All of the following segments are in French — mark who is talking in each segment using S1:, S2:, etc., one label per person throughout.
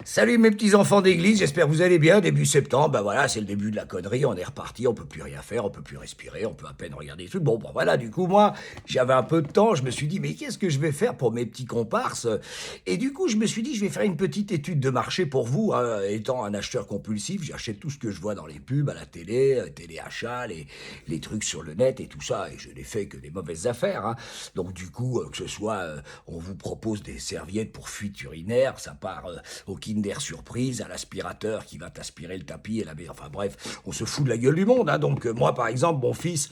S1: Salut mes petits enfants d'église, j'espère que vous allez bien. Début septembre, ben voilà, c'est le début de la connerie, on est reparti, on peut plus rien faire, on peut plus respirer, on peut à peine regarder des trucs. Bon, ben voilà, du coup, moi, j'avais un peu de temps, je me suis dit, mais qu'est-ce que je vais faire pour mes petits comparses? Et du coup, je me suis dit, je vais faire une petite étude de marché pour vous, hein. Étant un acheteur compulsif, j'achète tout ce que je vois dans les pubs, à la télé, téléachat, les trucs sur le net et tout ça, et je n'ai fait que des mauvaises affaires, hein. Donc du coup, que ce soit, on vous propose des serviettes pour fuite urinaire, ça part au Kinder Surprise, à l'aspirateur qui va t'aspirer le tapis et la... Enfin bref, on se fout de la gueule du monde, hein. Donc moi, par exemple, mon fils...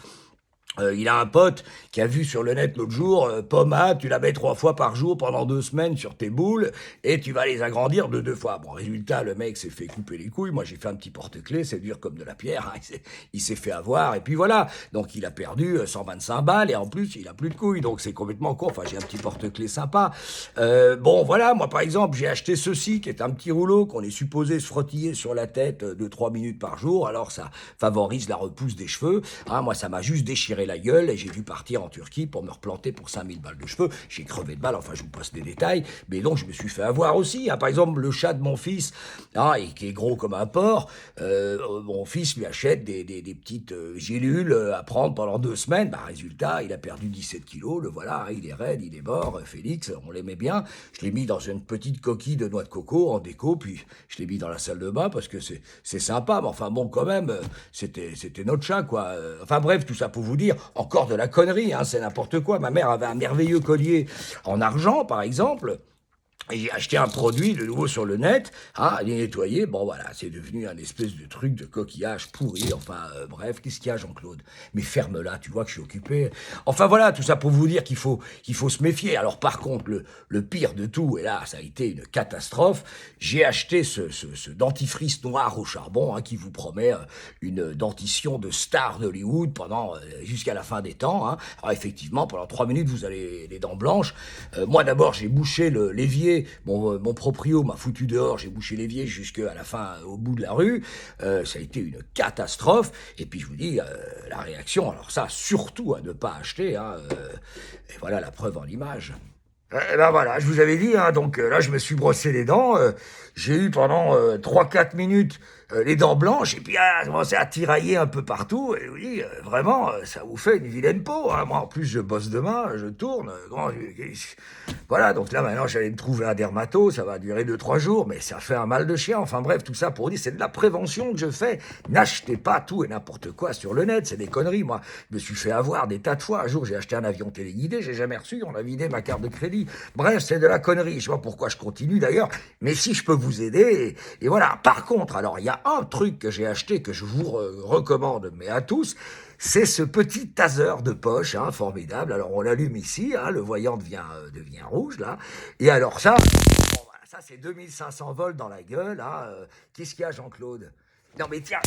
S1: il a un pote qui a vu sur le net l'autre jour, pommade, tu la mets 3 fois par jour pendant 2 semaines sur tes boules et tu vas les agrandir de 2 fois. Bon, résultat, le mec s'est fait couper les couilles. Moi, j'ai fait un petit porte-clés, c'est dur comme de la pierre, hein. Il s'est fait avoir et puis voilà. Donc, il a perdu 125 balles et en plus, il a plus de couilles. Donc, c'est complètement con. Enfin, j'ai un petit porte-clés sympa. Bon, voilà, moi, par exemple, j'ai acheté ceci qui est un petit rouleau qu'on est supposé se frottiller sur la tête de 3 minutes par jour. Alors, ça favorise la repousse des cheveux. Hein, moi, ça m'a juste déchiré la gueule et j'ai dû partir en Turquie pour me replanter pour 5000 balles de cheveux. J'ai crevé de balles, enfin je vous passe des détails, mais donc je me suis fait avoir aussi, hein. Par exemple, le chat de mon fils, hein, et qui est gros comme un porc, mon fils lui achète des petites gélules à prendre pendant 2 semaines. Bah, résultat, il a perdu 17 kilos, le voilà, hein, il est raide, il est mort. Félix, on l'aimait bien. Je l'ai mis dans une petite coquille de noix de coco en déco, puis je l'ai mis dans la salle de bain parce que c'est sympa, mais enfin bon, quand même, c'était notre chat, quoi. Enfin bref, tout ça pour vous dire, encore de la connerie, hein, c'est n'importe quoi. Ma mère avait un merveilleux collier en argent, par exemple. Et j'ai acheté un produit de nouveau sur le net, hein, il est nettoyé, bon voilà, c'est devenu un espèce de truc de coquillage pourri, enfin bref, qu'est-ce qu'il y a Jean-Claude? Mais ferme-la, tu vois que je suis occupé. Enfin voilà, tout ça pour vous dire qu'il faut se méfier. Alors par contre, le pire de tout, et là ça a été une catastrophe, j'ai acheté ce dentifrice noir au charbon, hein, qui vous promet une dentition de star d'Hollywood pendant jusqu'à la fin des temps, hein. Alors effectivement, pendant 3 minutes, vous avez les dents blanches. Moi d'abord, j'ai bouché l'évier. Mon proprio m'a foutu dehors, j'ai bouché l'évier jusqu'à la fin, au bout de la rue. Ça a été une catastrophe. Et puis je vous dis, la réaction, alors ça, surtout à ne pas acheter, hein, et voilà la preuve en image. Ben voilà, je vous avais dit, hein, donc là je me suis brossé les dents, j'ai eu pendant 3-4 minutes les dents blanches, et puis ça commençait à tirailler un peu partout, et oui, vraiment, ça vous fait une vilaine peau, hein. Moi en plus je bosse demain, je tourne, voilà, donc là maintenant j'allais me trouver un dermato, ça va durer 2-3 jours, mais ça fait un mal de chien, enfin bref, tout ça pour dire, c'est de la prévention que je fais. N'achetez pas tout et n'importe quoi sur le net, c'est des conneries. Moi, je me suis fait avoir des tas de fois. Un jour, j'ai acheté un avion téléguidé, j'ai jamais reçu, on a vidé ma carte de crédit. Bref, c'est de la connerie. Je sais pas pourquoi je continue d'ailleurs, mais si je peux vous aider, et voilà. Par contre, alors, il y a un truc que j'ai acheté que je vous recommande, mais à tous, c'est ce petit taser de poche, hein, formidable. Alors, on l'allume ici, hein, le voyant devient rouge, là. Et alors ça, bon, voilà, ça c'est 2500 volts dans la gueule, hein. Qu'est-ce qu'il y a, Jean-Claude? Non mais tiens,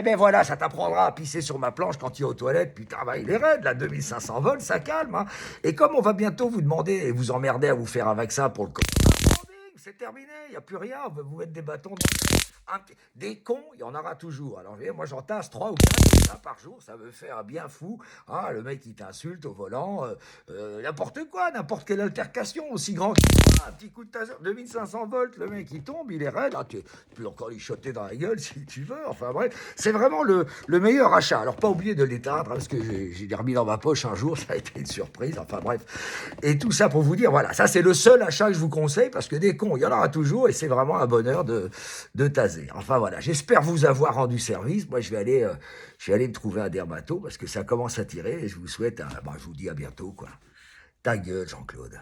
S1: ben voilà, ça t'apprendra à pisser sur ma planche quand tu es aux toilettes. Putain, bah il est raide, là, 2500 volts, ça calme, hein. Et comme on va bientôt vous demander et vous emmerder à vous faire un vaccin pour le c'est terminé, il n'y a plus rien, on va vous mettre des bâtons des cons, il y en aura toujours. Alors, moi, j'en tasse 3 ou 4 par jour, ça me fait un bien fou. Hein, le mec, il t'insulte au volant, n'importe quoi, n'importe quelle altercation, aussi grand qu'il soit, un petit coup de taser, 2500 volts, le mec, il tombe, il est raide, hein, tu peux encore lui shotter dans la gueule si tu veux, enfin bref, c'est vraiment le meilleur achat. Alors, pas oublier de l'éteindre, hein, parce que j'ai remis dans ma poche un jour, ça a été une surprise, enfin bref. Et tout ça pour vous dire, voilà, ça c'est le seul achat que je vous conseille, parce que des cons, il y en aura toujours, et c'est vraiment un bonheur de taser. Enfin voilà, j'espère vous avoir rendu service. Moi, je vais aller me trouver un dermato, parce que ça commence à tirer, et je vous souhaite, je vous dis à bientôt, quoi. Ta gueule, Jean-Claude.